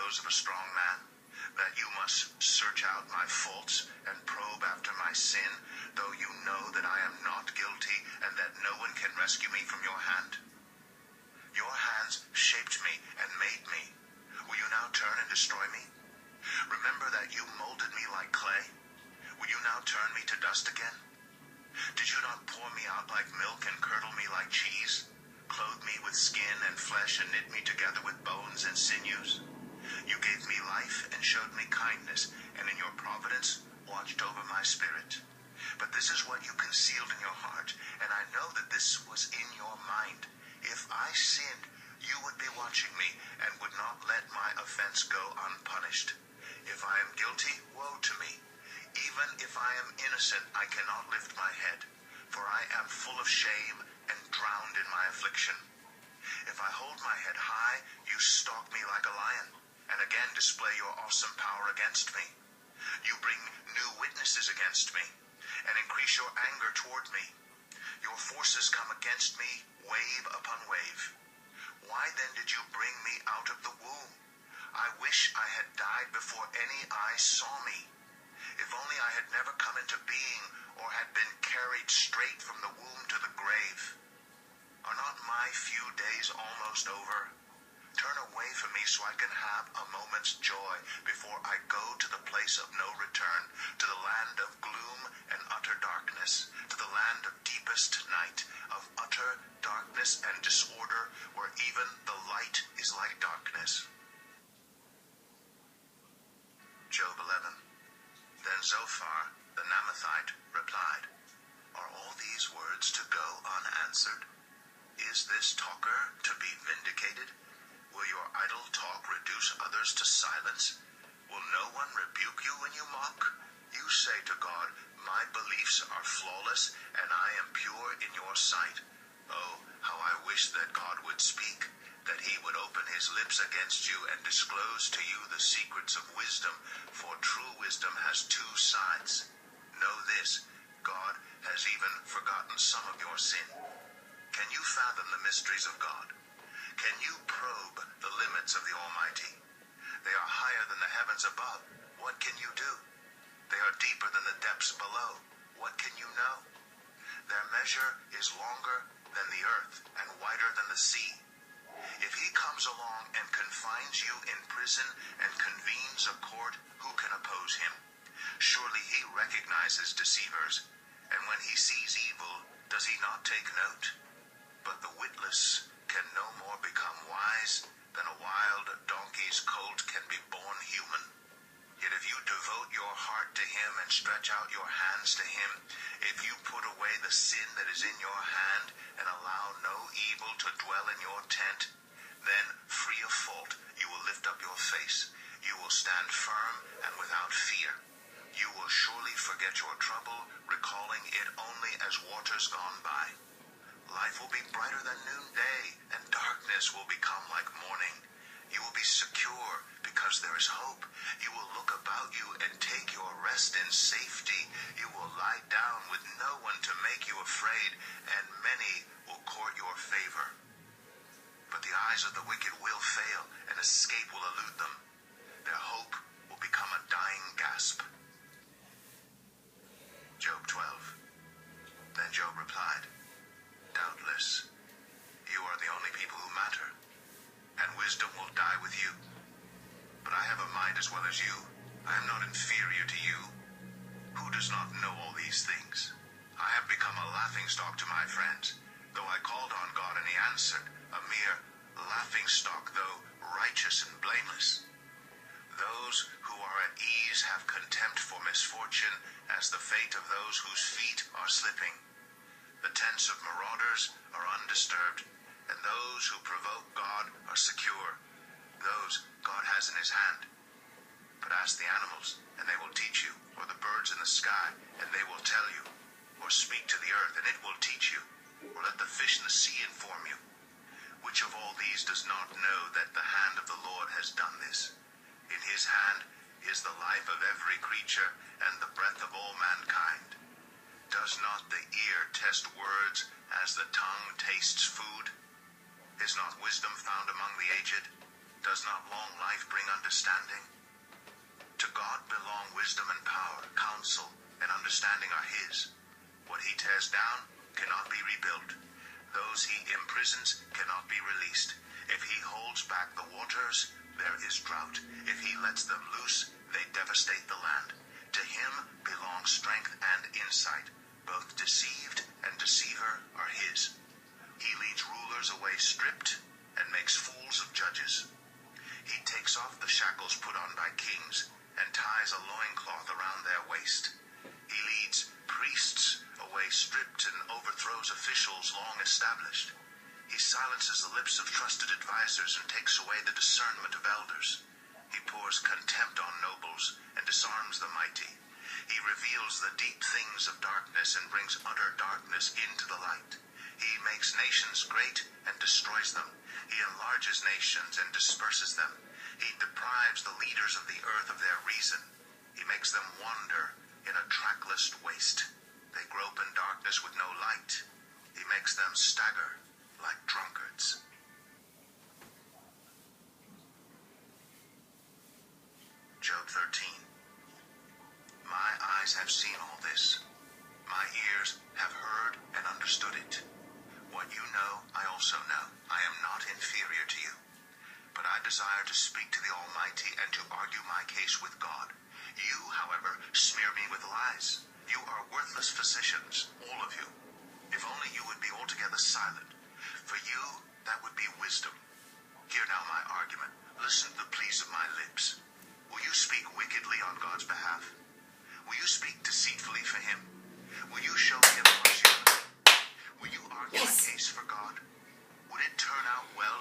those of a strong man, that you must search out my faults and probe after my sin, though you know that I am not guilty and that no one can rescue me from your hand? Your hands shaped me and made me. Will you now turn and destroy me? Remember that you molded me like clay. Will you now turn me to dust again? Did you not pour me out like milk and curdle me like cheese? Clothe me with skin and flesh and knit me together with bones and sinews? You gave me life and showed me kindness, and in your providence watched over my spirit. But this is what you concealed in your heart, and I know that this was in your mind. If I sinned, you would be watching me and would not let my offense go unpunished. If I am guilty, woe to me. Even if I am innocent, I cannot lift my head, for I am full of shame and drowned in my affliction. If I hold my head high, you stalk me like a lion, and again display your awesome power against me. You bring new witnesses against me, and increase your anger toward me. Your forces come against me, wave upon wave. Why then did you bring me out of the womb? I wish I had died before any eye saw me. If only I had never come into being, or had been carried straight from the womb to the grave. Are not my few days almost over? Turn away from me so I can have a moment's joy before I go to the place of no return, to the land of gloom and utter darkness, to the land of deepest night, of utter darkness and disorder, where even the light is like darkness. Job 11. Then Zophar, the Naamathite, replied, Are all these words to go unanswered? Is this talker to be vindicated? Will your idle talk reduce others to silence? Will no one rebuke you when you mock? You say to God, My beliefs are flawless, and I am pure in your sight. Oh, how I wish that God would speak, that he would open his lips against you and disclose to you the secrets of wisdom, for true wisdom has two sides. Know this, God has even forgotten some of your sin. Can you fathom the mysteries of God? Can you probe the limits of the Almighty? They are higher than the heavens above. What can you do? They are deeper than the depths below. What can you know? Their measure is longer than the earth and wider than the sea. If he comes along and confines you in prison and convenes a court, who can oppose him? Surely he recognizes deceivers, and when he sees evil, does he not take note? But the witless can no more become wise than a wild donkey's colt can be born human. Yet if you devote your heart to him and stretch out your hands to him, if you put away the sin that is in your hand and allow no evil to dwell in your tent, then, free of fault, you will lift up your face. You will stand firm and without fear. You will surely forget your trouble, recalling it only as waters gone by. Life will be brighter than noonday, and darkness will become like morning. You will be secure because there is hope. You will look about you and take your rest in safety. You will lie down with no one to make you afraid, and many will court your favor. But the eyes of the wicked will fail, and escape will elude them. Their hope will become a dying gasp. Job 12. Then Job replied, Doubtless, you are the only people who matter, and wisdom will die with you. But I have a mind as well as you. I am not inferior to you. Who does not know all these things? I have become a laughingstock to my friends, though I called on God and he answered, a mere laughingstock, though righteous and blameless. Those who are at ease have contempt for misfortune, as the fate of those whose feet are slipping. The tents of marauders are undisturbed, and those who provoke God are secure. Those God has in his hand. But ask the animals, and they will teach you, or the birds in the sky, and they will tell you, or speak to the earth, and it will teach you, or let the fish in the sea inform you. Which of all these does not know that the hand of the Lord has done this? In his hand is the life of every creature, and the breath of all mankind. Does not the ear test words as the tongue tastes food? Is not wisdom found among the aged? Does not long life bring understanding? To God belong wisdom and power, counsel and understanding are his. What he tears down cannot be rebuilt. Those he imprisons cannot be released. If he holds back the waters, there is drought. If he lets them loose, they devastate the land. To him belong strength and insight. Both deceived and deceiver are his. He leads rulers away stripped and makes fools of judges. He takes off the shackles put on by kings and ties a loincloth around their waist. He leads priests away stripped and overthrows officials long established. He silences the lips of trusted advisors and takes away the discernment of elders. He pours contempt on nobles and disarms the mighty. He reveals the deep things of darkness and brings utter darkness into the light. He makes nations great and destroys them. He enlarges nations and disperses them. He deprives the leaders of the earth of their reason. He makes them wander in a trackless waste. They grope in darkness with no light. He makes them stagger like drunkards. Job 13. My eyes have seen all this. My ears have heard and understood it. What you know, I also know. I am not inferior to you. But I desire to speak to the Almighty and to argue my case with God. You, however, smear me with lies. You are worthless physicians, all of you. If only you would be altogether silent. For you, that would be wisdom. Hear now my argument. Listen to the pleas of my lips. Will you speak wickedly on God's behalf? Will you speak deceitfully for him? Will you show him partiality? Will you argue a case for God? Would it turn out well